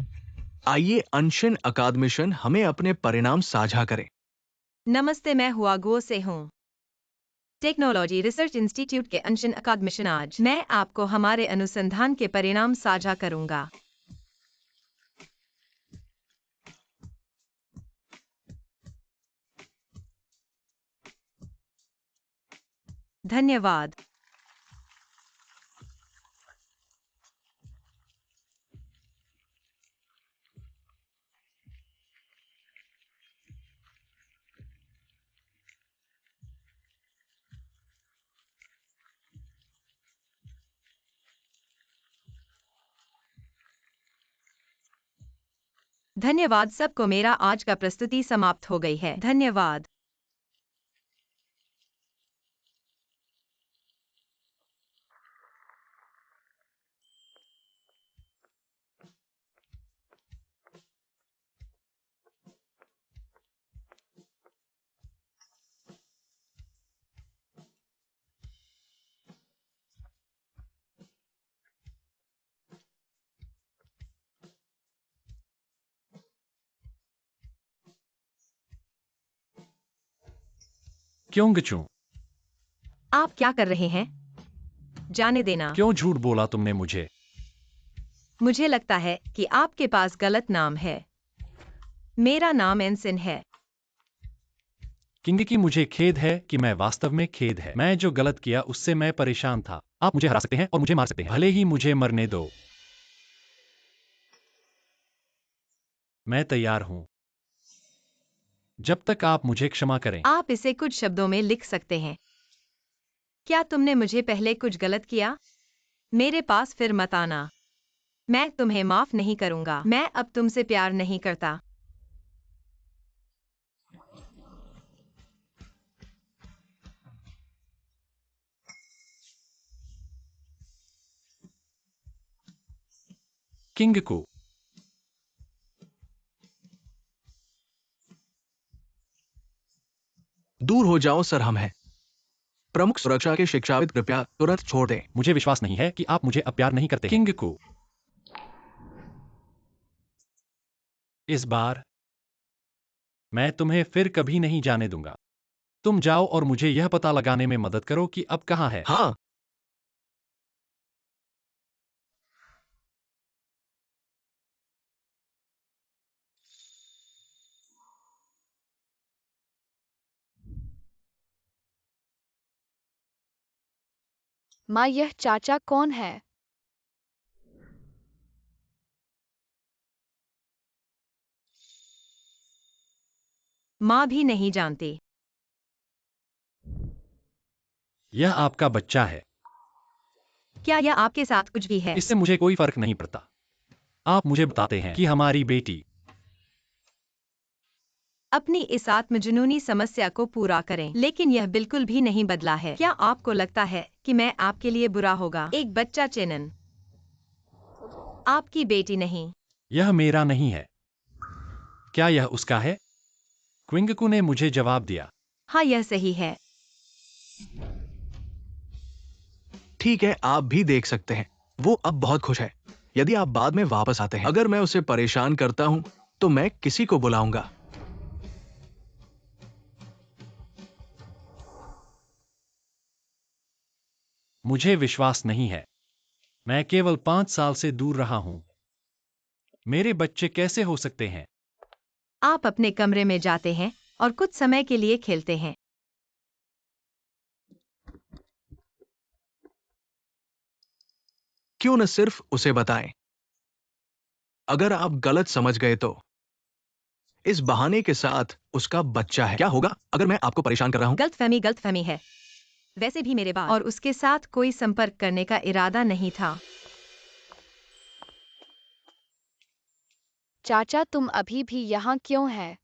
आइए अनशन अकादमिशन हमें अपने परिणाम साझा करें।
नमस्ते, मैं हुआगो से हूँ। टेक्नोलॉजी रिसर्च इंस्टीट्यूट के अनशन अकादमिशन। आज मैं आपको हमारे अनुसंधान के परिणाम साझा करूंगा। धन्यवाद। धन्यवाद सबको, मेरा आज का प्रस्तुति समाप्त हो गई है। धन्यवाद।
क्योंगचू,
आप क्या कर रहे हैं? जाने देना।
क्यों झूठ बोला तुमने मुझे?
मुझे लगता है कि आपके पास गलत नाम है। मेरा नाम एनसिन है।
किंग की मुझे खेद है कि मैं वास्तव में खेद है। मैं जो गलत किया उससे मैं परेशान था। आप मुझे हरा सकते हैं और मुझे मार सकते हैं, भले ही मुझे मरने दो। मैं तैयार हूं जब तक आप मुझे क्षमा करें।
आप इसे कुछ शब्दों में लिख सकते हैं। क्या तुमने मुझे पहले कुछ गलत किया? मेरे पास फिर मत आना। मैं तुम्हें माफ नहीं करूंगा। मैं अब तुमसे प्यार नहीं करता।
किंग को
दूर हो जाओ सर, हम हैं। प्रमुख सुरक्षा के शिक्षाविद, कृपया तुरंत छोड़ दें।
मुझे विश्वास नहीं है कि आप मुझे अब प्यार नहीं करते। किंग को इस बार मैं तुम्हें फिर कभी नहीं जाने दूंगा। तुम जाओ और मुझे यह पता लगाने में मदद करो कि अब कहां है।
हाँ,
माँ, यह चाचा कौन है?
माँ भी नहीं जानती।
यह आपका बच्चा है।
क्या यह आपके साथ कुछ भी है?
इससे मुझे कोई फर्क नहीं पड़ता। आप मुझे बताते हैं कि हमारी बेटी
अपनी इस आत्मजुनूनी समस्या को पूरा करें, लेकिन यह बिल्कुल भी नहीं बदला है। क्या आपको लगता है कि मैं आपके लिए बुरा होगा? एक बच्चा चेनन, आपकी बेटी नहीं।
यह मेरा नहीं है। क्या यह उसका है? क्विंगकू ने मुझे जवाब दिया।
हाँ, यह सही है।
ठीक है, आप भी देख सकते हैं। वो अब बहुत खुश है। यदि आप बाद में वापस आते हैं, अगर मैं उसे परेशान करता हूं, तो मैं किसी को बुलाऊंगा।
मुझे विश्वास नहीं है। मैं केवल 5 साल से दूर रहा हूं। मेरे बच्चे कैसे हो सकते हैं?
आप अपने कमरे में जाते हैं और कुछ समय के लिए खेलते हैं।
क्यों न सिर्फ उसे बताएं। अगर आप गलत समझ गए तो इस बहाने के साथ उसका बच्चा है। क्या होगा अगर मैं आपको परेशान कर रहा हूं?
गलतफहमी है। वैसे भी मेरे बाद और उसके साथ कोई संपर्क करने का इरादा नहीं था।
चाचा, तुम अभी भी यहाँ क्यों हैं?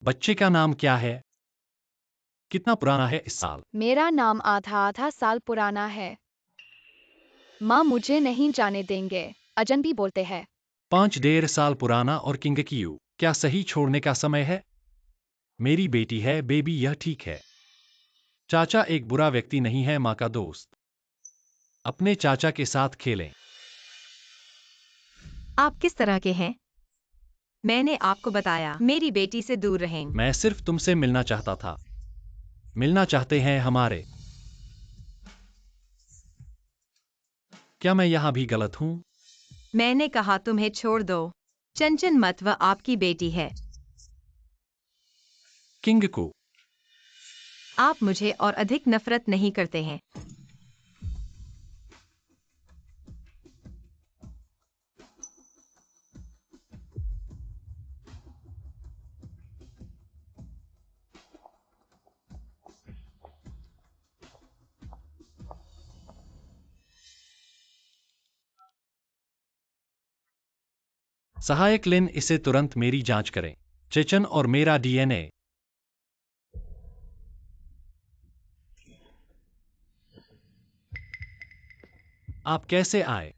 बच्चे का नाम क्या है? कितना पुराना है इस साल?
मेरा नाम आधा आधा साल पुराना है। माँ मुझे नहीं जाने देंगे। अजनबी बोलते हैं।
5.5 साल पुराना और किंग कियू। क्या सही छोड़ने का समय है? मेरी बेटी है बेबी, यह ठीक है। चाचा एक बुरा व्यक्ति नहीं है, माँ का दोस्त। अपने चाचा के साथ खेलें।
आप किस तरह के हैं? मैंने आपको बताया, मेरी बेटी से दूर रहें।
मैं सिर्फ तुमसे मिलना चाहता था। मिलना चाहते हैं हमारे। क्या मैं यहां भी गलत हूं?
मैंने कहा तुम्हें छोड़ दो। चंचन मत, वह आपकी बेटी है।
किंग को
आप मुझे और अधिक नफरत नहीं करते हैं।
सहायक लिन, इसे तुरंत मेरी जांच करें। चेचन और मेरा डीएनए। आप कैसे आए?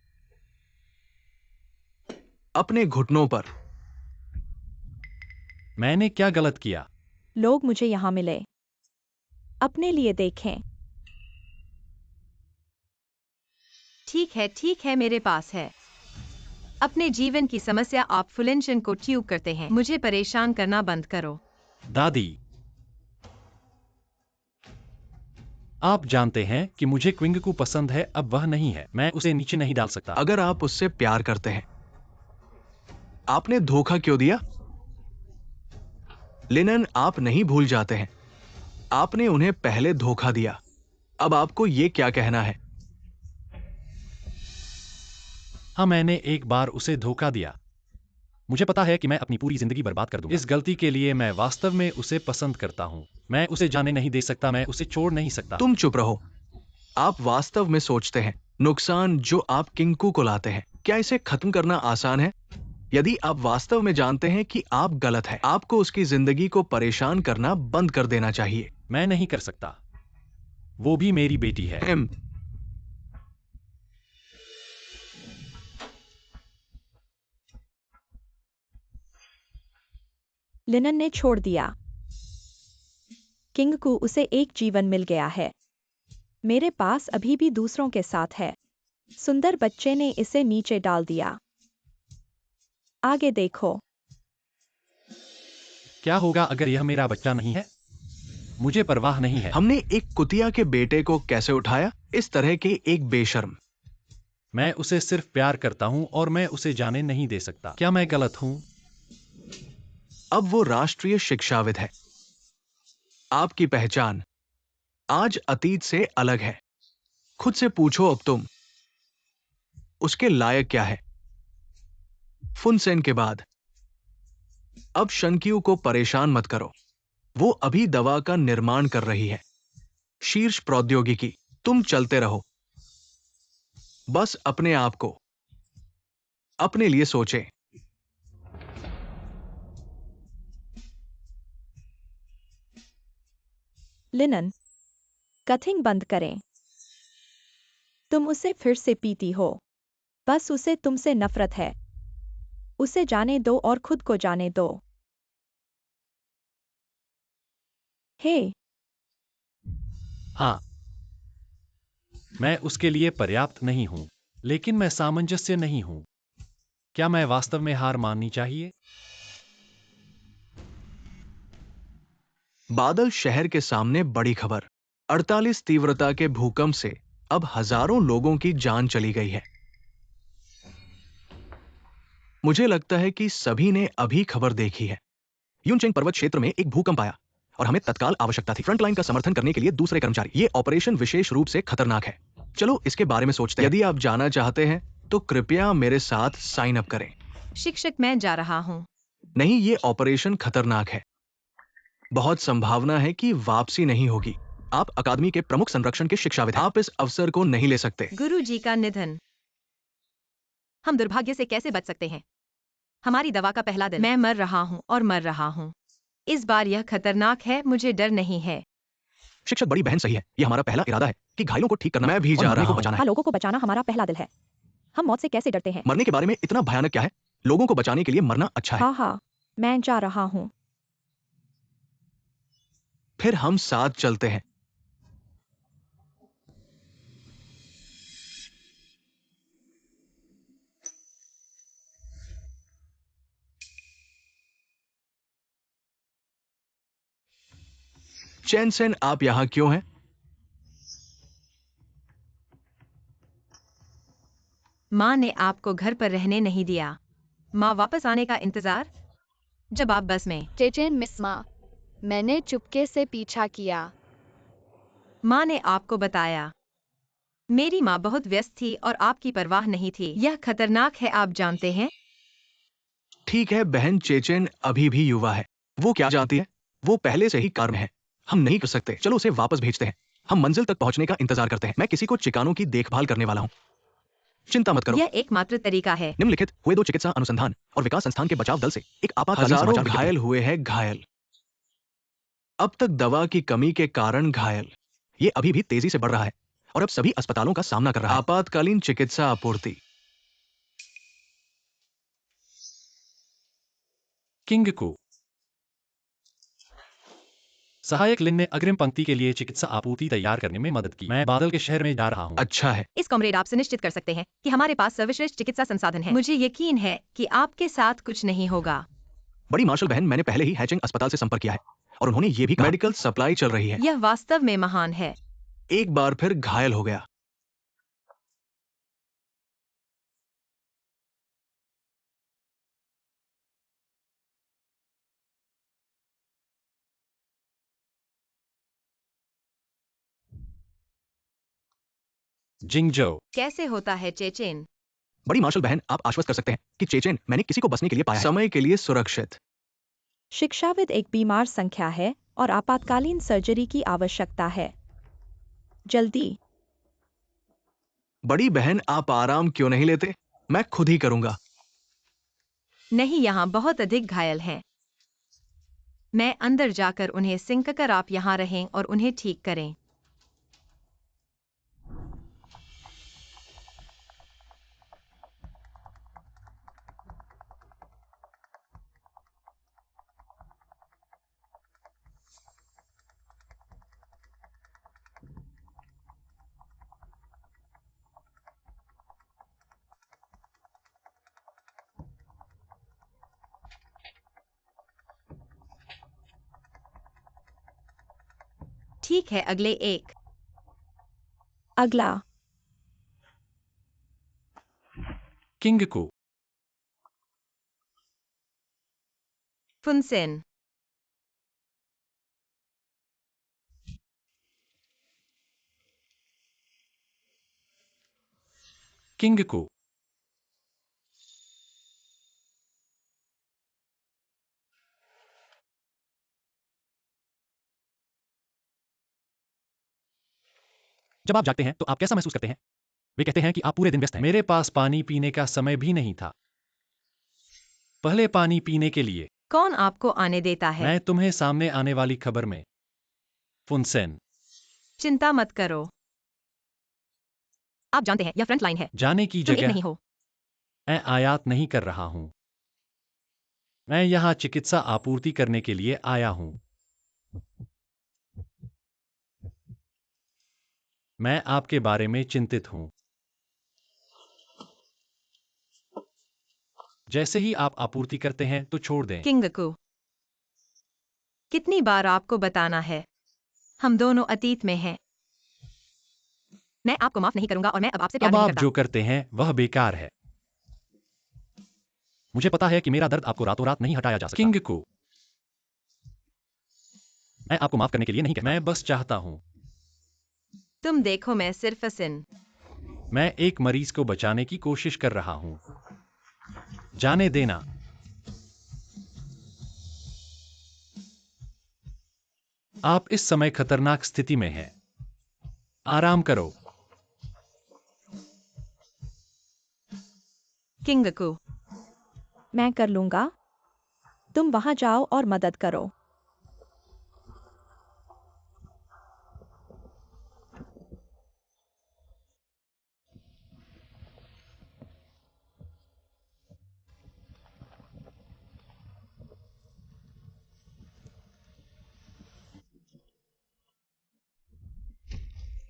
अपने घुटनों पर।
मैंने क्या गलत किया?
लोग मुझे यहाँ मिले। अपने लिए देखें।
ठीक है, मेरे पास है। अपने जीवन की समस्या आप फुलेंशन को ट्यूब करते हैं। मुझे परेशान करना बंद करो।
दादी, आप जानते हैं कि मुझे क्विंग को पसंद है, अब वह नहीं है। मैं उसे नीचे नहीं डाल सकता।
अगर आप उससे प्यार करते हैं आपने धोखा क्यों दिया? लिनन, आप नहीं भूल जाते हैं, आपने उन्हें पहले धोखा दिया। अब आपको ये क्या कहना है?
हाँ, मैंने एक बार उसे धोखा दिया। मुझे पता है कि मैं अपनी पूरी जिंदगी बर्बाद कर दूंगा। इस गलती के लिए मैं वास्तव में उसे पसंद करता हूँ। मैं उसे जाने नहीं दे सकता, मैं उसे छोड़ नहीं सकता।
तुम चुप रहो। आप वास्तव में सोचते हैं नुकसान जो आप किंकू को लाते हैं, क्या इसे खत्म करना आसान है? यदि आप वास्तव में जानते हैं कि आप गलत हैं, आपको उसकी जिंदगी को परेशान करना बंद कर देना चाहिए।
मैं नहीं कर सकता। वो भी मेरी बेटी है।
एम,
लिनन ने छोड़ दिया। किंग को उसे एक जीवन मिल गया है। मेरे पास अभी भी दूसरों के साथ है। सुंदर बच्चे ने इसे नीचे डाल दिया। आगे देखो।
क्या होगा अगर यह मेरा बच्चा नहीं है? मुझे परवाह नहीं है।
हमने एक कुतिया के बेटे को कैसे उठाया? इस तरह के एक बेशर्म।
मैं उसे सिर्फ प्यार करता हूँ और मैं उसे जाने नहीं दे सकता। क्या मैं गलत हूँ?
अब वो राष्ट्रीय शिक्षाविद है। आपकी पहचान आज अतीत से अलग है। खुद से पूछो, अब तुम उसके लायक क्या है? फुनसेन के बाद अब शंक्यू को परेशान मत करो। वो अभी दवा का निर्माण कर रही है। शीर्ष प्रौद्योगिकी। तुम चलते रहो। बस अपने आप को अपने लिए सोचें।
लिनन, कथिंग बंद करें। तुम उसे फिर से पीती हो। बस उसे तुमसे नफरत है। उसे जाने दो और खुद को जाने दो। हे,
हाँ, मैं उसके लिए पर्याप्त नहीं हूँ, लेकिन मैं सामंजस्य नहीं हूँ। क्या मैं वास्तव में हार माननी चाहिए?
बादल शहर के सामने बड़ी खबर। 48 तीव्रता के भूकंप से अब हजारों लोगों की जान चली गई है। मुझे लगता है कि सभी ने अभी खबर देखी है। यूनचेंग पर्वत क्षेत्र में एक भूकंप आया और हमें तत्काल आवश्यकता थी फ्रंटलाइन का समर्थन करने के लिए दूसरे कर्मचारी। ये ऑपरेशन विशेष रूप से खतरनाक है। चलो इसके बारे में सोचते हैं। यदि आप जाना चाहते हैं तो कृपया मेरे साथ साइन अप करें।
शिक्षक, मैं जा रहा हूँ।
नहीं, ये ऑपरेशन खतरनाक है। बहुत संभावना है कि वापसी नहीं होगी। आप अकादमी के प्रमुख संरक्षण के शिक्षाविद हैं। आप इस अवसर को नहीं ले सकते।
गुरु जी का निधन। हम दुर्भाग्य से कैसे बच सकते हैं? हमारी दवा का पहला दिन। मैं मर रहा हूँ और मर रहा हूँ। इस बार यह खतरनाक है, मुझे डर नहीं है।
शिक्षक, बड़ी बहन सही है। ये हमारा पहला इरादा है कि घायलों को ठीक करना। मैं भी जा रहा हूँ।
हाँ, लोगों को बचाना हमारा पहला दिल है। हम मौत से कैसे डरते हैं?
मरने के बारे में इतना भयानक क्या है? लोगों को बचाने के लिए मरना अच्छा है।
हाँ हाँ, मैं जा रहा हूँ।
फिर हम साथ चलते हैं। चैनसेन, आप यहां क्यों हैं?
माँ ने आपको घर पर रहने नहीं दिया। माँ वापस आने का इंतजार। जब आप बस में।
चेचेन मिस माँ, मैंने चुपके से पीछा किया।
माँ ने आपको बताया। मेरी माँ बहुत व्यस्त थी और आपकी परवाह नहीं थी। यह खतरनाक है, आप जानते हैं।
ठीक है, बहन चेचेन अभी भी युवा है। वो क्या जानती है? वो पहले से ही कार में है। हम नहीं कर सकते। चलो उसे वापस भेजते हैं। हम मंजिल तक पहुंचने का इंतजार करते हैं। मैं किसी को चिकानों की देखभाल करने वाला हूं। चिंता मत करो।
यह एकमात्र तरीका है।
निम्नलिखित हुए 2 चिकित्सा अनुसंधान और विकास संस्थान के बचाव दल से एक आपातकालीन समाचार विज्ञप्ति। घायल हुए हैं। घायल। अब तक दवा की कमी के कारण घायल। ये अभी भी तेजी से बढ़ रहा है और अब सभी अस्पतालों का सामना कर रहा है। आपातकालीन चिकित्सा आपूर्ति।
किंग को सहायक लिन ने अग्रिम पंक्ति के लिए चिकित्सा आपूर्ति तैयार करने में मदद की। मैं बादल के शहर में जा रहा हूँ।
अच्छा है।
इस कॉमरेड, आप सुनिश्चित कर सकते हैं कि हमारे पास सर्वश्रेष्ठ चिकित्सा संसाधन है। मुझे यकीन है कि आपके साथ कुछ नहीं होगा।
बड़ी मार्शल बहन, मैंने पहले ही हैचिंग अस्पताल से संपर्क किया है और उन्होंने ये भी कहा मेडिकल सप्लाई चल रही है।
यह वास्तव में महान है।
एक बार फिर घायल हो गया।
जिंगजो।
कैसे होता है चेचेन?
बड़ी मार्शल बहन, आप आश्वस्त कर सकते हैं कि चेचेन मैंने किसी को बसने के लिए पाया है। समय के लिए सुरक्षित।
शिक्षाविद एक बीमार संख्या है और आपातकालीन सर्जरी की आवश्यकता है। जल्दी।
बड़ी बहन, आप आराम क्यों नहीं लेते? मैं खुद ही करूंगा।
नहीं, यहाँ बहुत अधिक घायल हैं। मैं अंदर जाकर उन्हें सिंक कर आप यहाँ रहें और उन्हें ठीक करें। ठीक है, अगले एक।
अगला।
किंगकू।
फुनसेन।
किंगकू। जब आप जागते हैं तो आप कैसा महसूस करते हैं? वे कहते हैं कि आप पूरे दिन व्यस्त हैं। मेरे पास पानी पीने का समय भी नहीं था। पहले पानी पीने के लिए
कौन आपको आने देता है?
मैं तुम्हें सामने आने वाली खबर में। फुनसेन।
चिंता मत करो। आप जानते हैं, यह फ्रंट लाइन है।
जाने की
तुम एक
जगह
नहीं हो।
मैं आयात नहीं कर रहा हूं। मैं यहां चिकित्सा आपूर्ति करने के लिए आया हूं। मैं आपके बारे में चिंतित हूं। जैसे ही आप आपूर्ति करते हैं तो छोड़ दें।
किंगकू, कितनी बार आपको बताना है? हम दोनों अतीत में हैं। मैं आपको माफ नहीं करूंगा और मैं अब आपसे प्यार
अब
नहीं
आप
करता।
जो करते हैं वह बेकार है। मुझे पता है कि मेरा दर्द आपको रातों रात नहीं हटाया जा सकता। किंगकू, मैं आपको माफ करने के लिए नहीं कहता। मैं बस चाहता हूं।
तुम देखो, मैं सिर्फ सिन।
मैं एक मरीज को बचाने की कोशिश कर रहा हूं। जाने देना। आप इस समय खतरनाक स्थिति में हैं। आराम करो।
किंगकू,
मैं कर लूंगा। तुम वहां जाओ और मदद करो।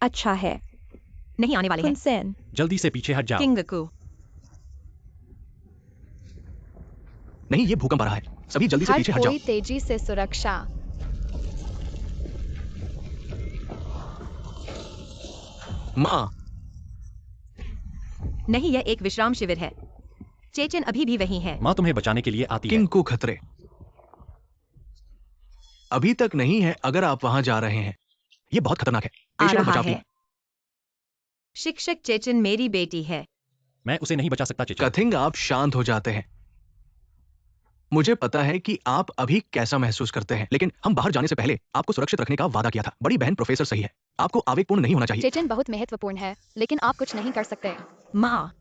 अच्छा है।
नहीं आने वाले हैं।
फुनसेन।
जल्दी से पीछे हट जाओ।
किंगकू,
नहीं, ये भूकंप आ रहा है। सभी जल्दी से
हर
पीछे हट जाओ।
कोई तेजी से सुरक्षा।
माँ,
नहीं, यह एक विश्राम शिविर है। चेचन अभी भी वहीं है।
माँ तुम्हें बचाने के लिए आती है।
किंग को खतरे अभी तक नहीं है। अगर आप वहां जा रहे हैं, ये बहुत खतरनाक है।
आ
पेशेवर
रहा
बचाव
है।
टीम।
शिक्षक चेचन मेरी बेटी है।
मैं उसे नहीं बचा सकता चेचा।
कथिंग, आप शांत हो जाते हैं। मुझे पता है कि आप अभी कैसा महसूस करते हैं, लेकिन हम बाहर जाने से पहले आपको सुरक्षित रखने का वादा किया था। बड़ी बहन प्रोफेसर सही है। आपको आवेगपूर्ण नहीं होना चाहिए।
चेचन बहुत महत्वपूर्ण है, लेकिन आप कुछ नहीं कर सकते।
माँ,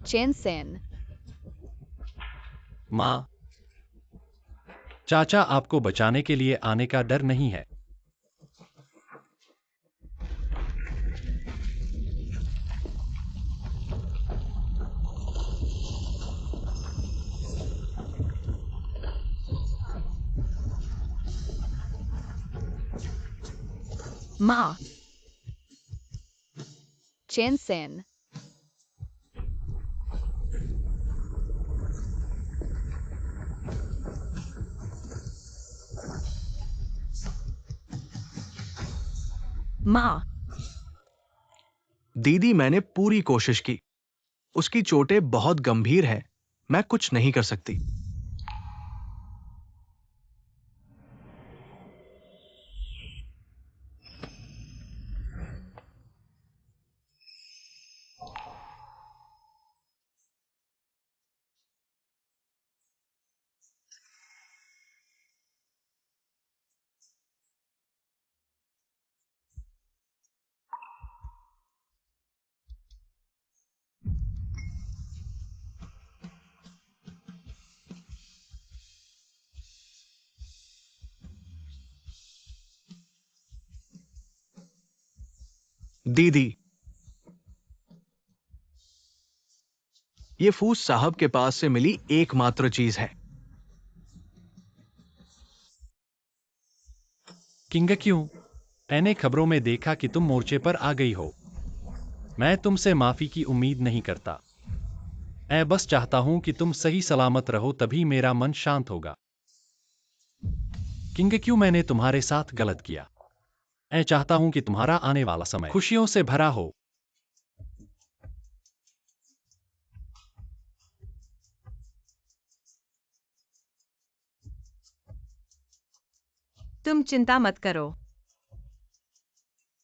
चेन सेन।
माँ, चाचा आपको बचाने के लिए आने का डर नहीं है।
माँ,
चेन सेन।
माँ,
दीदी, मैंने पूरी कोशिश की। उसकी चोटें बहुत गंभीर है। मैं कुछ नहीं कर सकती। दीदी, ये फूस साहब के पास से मिली एकमात्र चीज है।
किंगक्यू, मैंने खबरों में देखा कि तुम मोर्चे पर आ गई हो। मैं तुमसे माफी की उम्मीद नहीं करता। मैं बस चाहता हूं कि तुम सही सलामत रहो, तभी मेरा मन शांत होगा। किंगक्यू, मैंने तुम्हारे साथ गलत किया। मैं चाहता हूं कि तुम्हारा आने वाला समय खुशियों से भरा हो।
तुम चिंता मत करो।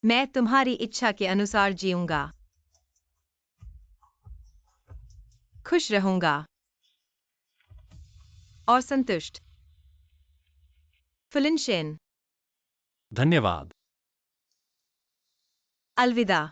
मैं तुम्हारी इच्छा के अनुसार जीऊंगा, खुश रहूंगा और संतुष्ट। फिलिनशेन।
धन्यवाद।
अलविदा।